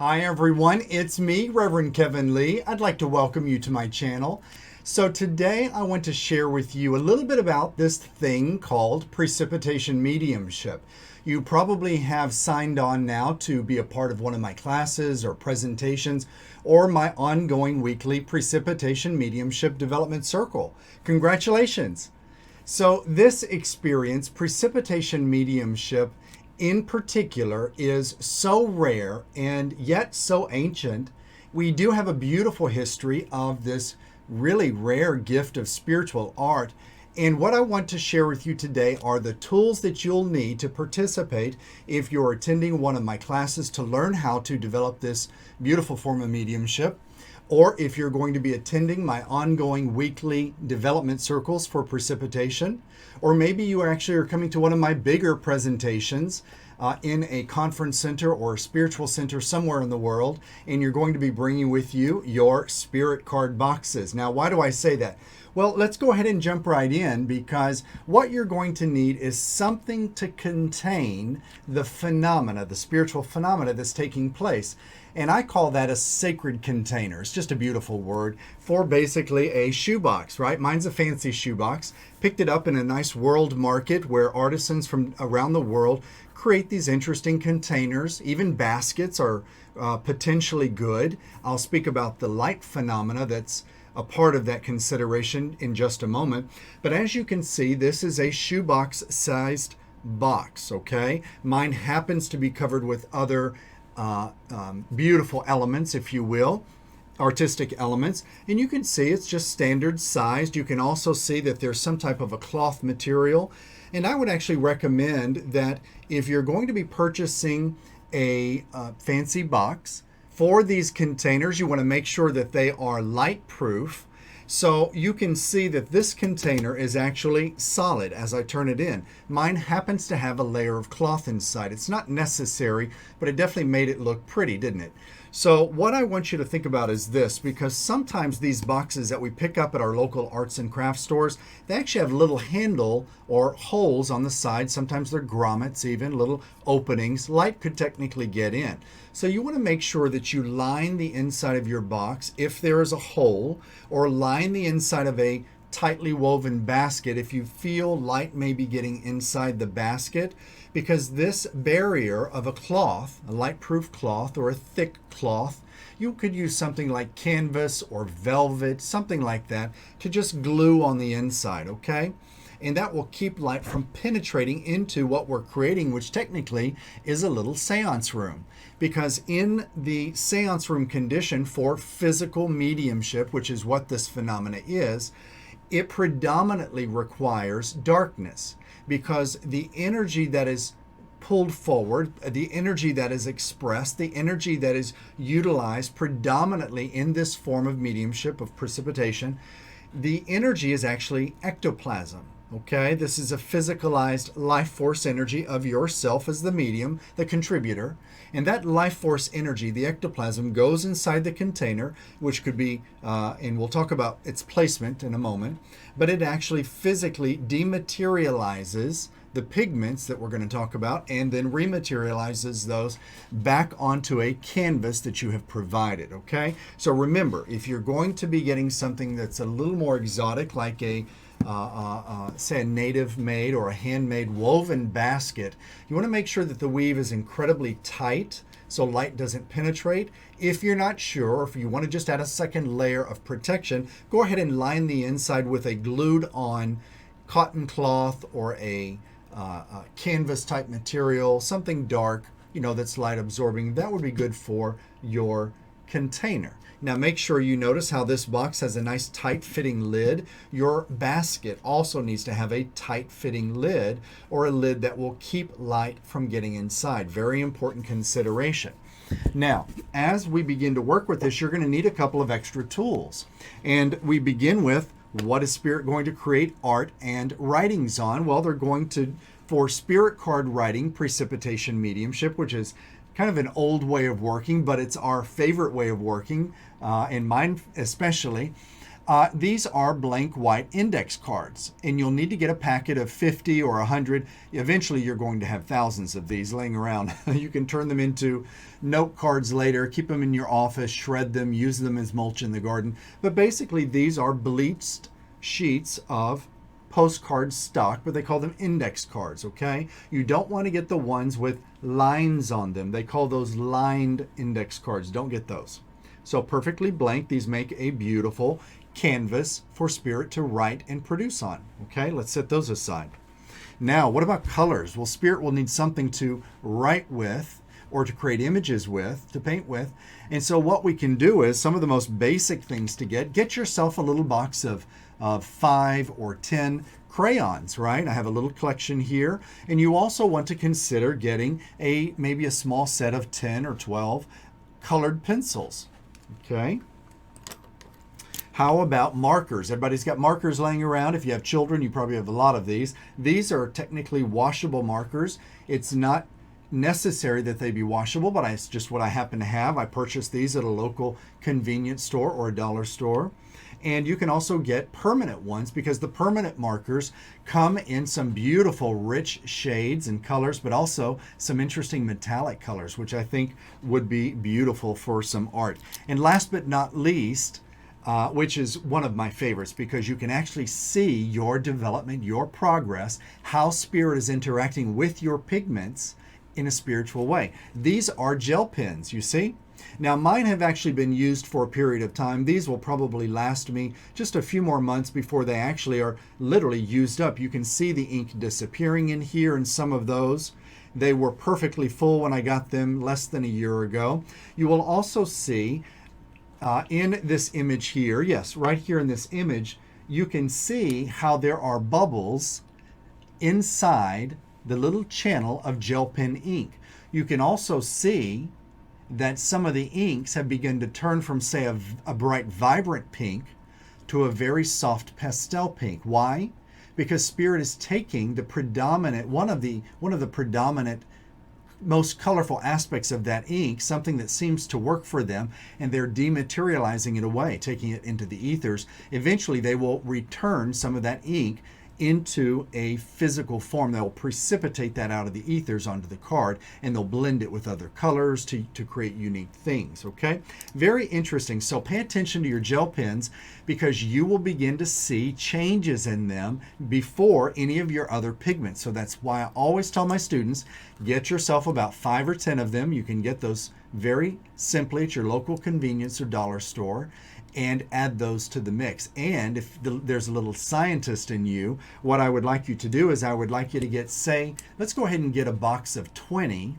Hi everyone, it's me, Reverend Kevin Lee. I'd like to welcome you to my channel. So today I want to share with you a little bit about this thing called Precipitation Mediumship. You probably have signed on now to be a part of one of my classes or presentations or my ongoing weekly Precipitation Mediumship Development Circle. Congratulations! So this experience, Precipitation Mediumship, in particular, is so rare and yet so ancient. We do have a beautiful history of this really rare gift of spiritual art. And what I want to share with you today are the tools that you'll need to participate if you're attending one of my classes to learn how to develop this beautiful form of mediumship, or if you're going to be attending my ongoing weekly development circles for precipitation, or maybe you actually are coming to one of my bigger presentations in a conference center or a spiritual center somewhere in the world, and you're going to be bringing with you your spirit card boxes. Now, why do I say that? Well, let's go ahead and jump right in, because what you're going to need is something to contain the phenomena, the spiritual phenomena that's taking place. And I call that a sacred container. It's just a beautiful word for basically a shoebox, right? Mine's a fancy shoebox. Picked it up in a nice world market where artisans from around the world create these interesting containers. Even baskets are potentially good. I'll speak about the light phenomena that's a part of that consideration in just a moment. But as you can see, this is a shoebox sized box, okay? Mine happens to be covered with other beautiful elements, if you will, artistic elements. And you can see it's just standard sized. You can also see that there's some type of a cloth material. And I would actually recommend that if you're going to be purchasing a fancy box for these containers, you want to make sure that they are light proof. So you can see that this container is actually solid as I turn it in. Mine happens to have a layer of cloth inside. It's not necessary, but it definitely made it look pretty, didn't it? So what I want you to think about is this, because sometimes these boxes that we pick up at our local arts and crafts stores, they actually have little handle or holes on the side. Sometimes they're grommets, even little openings. Light could technically get in. So you want to make sure that you line the inside of your box if there is a hole, or line the inside of a tightly woven basket if you feel light may be getting inside the basket, because this barrier of a cloth, a light-proof cloth or a thick cloth, you could use something like canvas or velvet, something like that, to just glue on the inside, okay? And that will keep light from penetrating into what we're creating, which technically is a little seance room. Because in the seance room condition for physical mediumship, which is what this phenomena is, it predominantly requires darkness, because the energy that is pulled forward, the energy that is expressed, the energy that is utilized predominantly in this form of mediumship, of precipitation, the energy is actually ectoplasm. Okay, this is a physicalized life force energy of yourself as the medium, the contributor. And that life force energy, the ectoplasm, goes inside the container, which could be, and we'll talk about its placement in a moment, but it actually physically dematerializes the pigments that we're going to talk about, and then rematerializes those back onto a canvas that you have provided, okay? So remember, if you're going to be getting something that's a little more exotic, like a say a native made or a handmade woven basket, you want to make sure that the weave is incredibly tight so light doesn't penetrate. If you're not sure, or if you want to just add a second layer of protection, go ahead and line the inside with a glued on cotton cloth or a canvas type material, something dark, that's light absorbing. That would be good for your container. Now make sure you notice how this box has a nice tight fitting lid. Your basket also needs to have a tight fitting lid, or a lid that will keep light from getting inside. Very important consideration. Now, as we begin to work with this, you're going to need a couple of extra tools. And we begin with, what is Spirit going to create art and writings on? Well, they're going to, for Spirit card writing, Precipitation Mediumship, which is kind of an old way of working, but it's our favorite way of working, and mine especially. These are blank white index cards, and you'll need to get a packet of 50 or 100. Eventually, you're going to have thousands of these laying around. You can turn them into note cards later, keep them in your office, shred them, use them as mulch in the garden. But basically, these are bleached sheets of postcard stock, but they call them index cards, okay? You don't want to get the ones with lines on them. They call those lined index cards. Don't get those. So perfectly blank, these make a beautiful canvas for Spirit to write and produce on. Okay, let's set those aside. Now, what about colors? Well, Spirit will need something to write with or to create images with, to paint with. And so what we can do is some of the most basic things to get yourself a little box of 5 or 10 crayons, right? I have a little collection here. And you also want to consider getting maybe a small set of 10 or 12 colored pencils. Okay. How about markers? Everybody's got markers laying around. If you have children, you probably have a lot of these. These are technically washable markers. It's not necessary that they be washable, but it's just what I happen to have. I purchased these at a local convenience store or a dollar store. And you can also get permanent ones because the permanent markers come in some beautiful rich shades and colors, but also some interesting metallic colors, which I think would be beautiful for some art. And last but not least, which is one of my favorites because you can actually see your development, your progress, how Spirit is interacting with your pigments in a spiritual way. These are gel pens, you see? Now, mine have actually been used for a period of time. These will probably last me just a few more months before they actually are literally used up. You can see the ink disappearing in here in some of those. They were perfectly full when I got them less than a year ago. You will also see in this image here, yes, right here in this image, you can see how there are bubbles inside the little channel of gel pen ink. You can also see that some of the inks have begun to turn from, say, a bright, vibrant pink to a very soft pastel pink. Why? Because Spirit is taking the predominant, one of the predominant most colorful aspects of that ink, something that seems to work for them, and they're dematerializing it away, taking it into the ethers. Eventually, they will return some of that ink into a physical form. They'll precipitate that out of the ethers onto the card, and they'll blend it with other colors to create unique things, okay? Very interesting. So pay attention to your gel pens because you will begin to see changes in them before any of your other pigments. So that's why I always tell my students, get yourself about 5 or 10 of them. You can get those very simply at your local convenience or dollar store and add those to the mix. And if there's a little scientist in you, what I would like you to do is I would like you to get, say, let's go ahead and get a box of 20,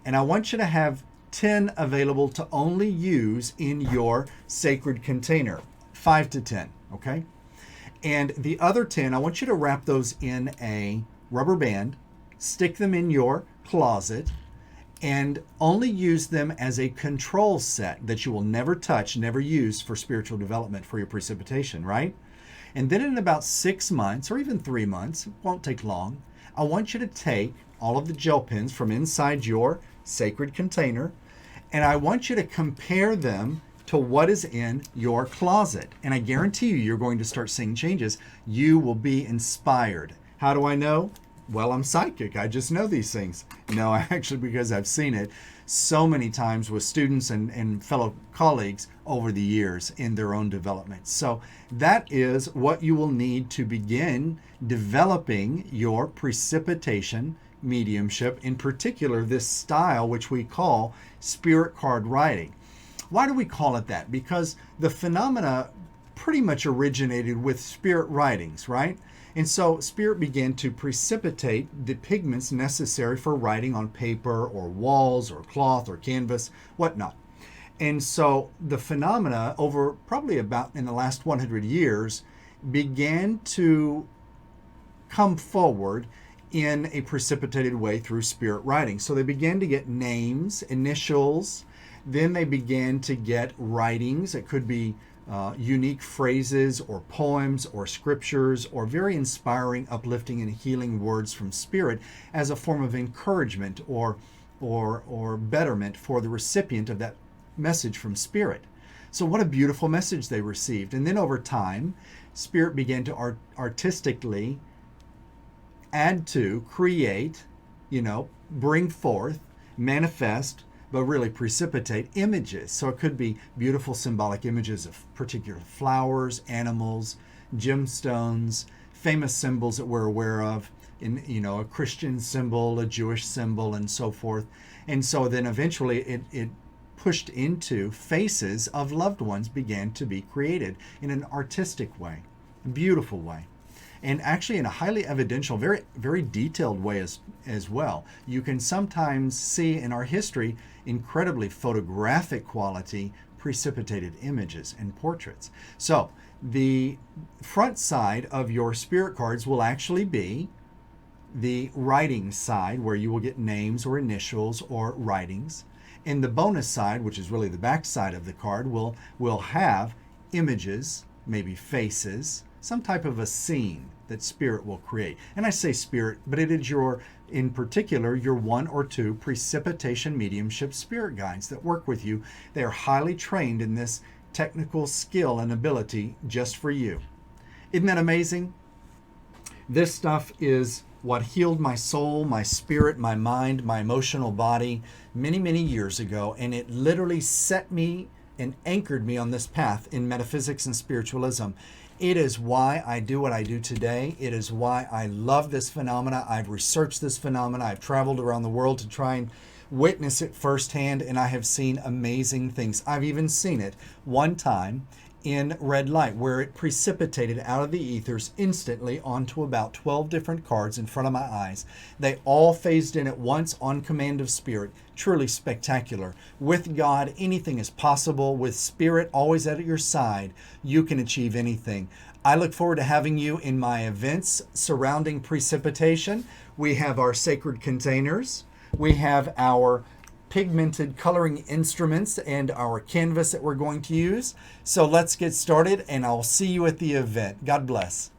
and I want you to have 10 available to only use in your sacred container, 5 to 10, okay? And the other 10, I want you to wrap those in a rubber band, stick them in your closet, and only use them as a control set that you will never touch, never use for spiritual development for your precipitation, right? And then in about 6 months or even 3 months, it won't take long, I want you to take all of the gel pens from inside your sacred container, and I want you to compare them to what is in your closet. And I guarantee you, you're going to start seeing changes. You will be inspired. How do I know? Well, I'm psychic. I just know these things. No, actually, because I've seen it so many times with students and fellow colleagues over the years in their own development. So that is what you will need to begin developing your precipitation mediumship, in particular this style which we call spirit card writing. Why do we call it that? Because the phenomena pretty much originated with spirit writings, right? And so Spirit began to precipitate the pigments necessary for writing on paper or walls or cloth or canvas, whatnot. And so the phenomena over probably about in the last 100 years began to come forward in a precipitated way through spirit writing. So they began to get names, initials, then they began to get writings. It could be unique phrases or poems or scriptures or very inspiring, uplifting, and healing words from Spirit as a form of encouragement or betterment for the recipient of that message from Spirit. So what a beautiful message they received. And then over time, Spirit began to artistically add to, create, bring forth, manifest, but really precipitate images. So it could be beautiful symbolic images of particular flowers, animals, gemstones, famous symbols that we're aware of, a Christian symbol, a Jewish symbol, and so forth. And so then eventually it pushed into faces of loved ones began to be created in an artistic way, a beautiful way. And actually in a highly evidential, very, very detailed way as well. You can sometimes see in our history incredibly photographic quality precipitated images and portraits. So the front side of your spirit cards will actually be the writing side, where you will get names or initials or writings. And the bonus side, which is really the back side of the card, will have images, maybe faces, some type of a scene that Spirit will create. And I say Spirit, but it is in particular, your 1 or 2 Precipitation Mediumship spirit guides that work with you. They are highly trained in this technical skill and ability just for you. Isn't that amazing? This stuff is what healed my soul, my spirit, my mind, my emotional body many, many years ago. And it literally set me and anchored me on this path in metaphysics and spiritualism. It is why I do what I do today. It is why I love this phenomena. I've researched this phenomena. I've traveled around the world to try and witness it firsthand, and I have seen amazing things. I've even seen it one time in red light, where it precipitated out of the ethers instantly onto about 12 different cards in front of my eyes. They all phased in at once on command of Spirit. Truly spectacular. With God, anything is possible. With Spirit always at your side, you can achieve anything. I look forward to having you in my events surrounding precipitation. We have our sacred containers. We have our pigmented coloring instruments and our canvas that we're going to use. So let's get started, and I'll see you at the event. God bless.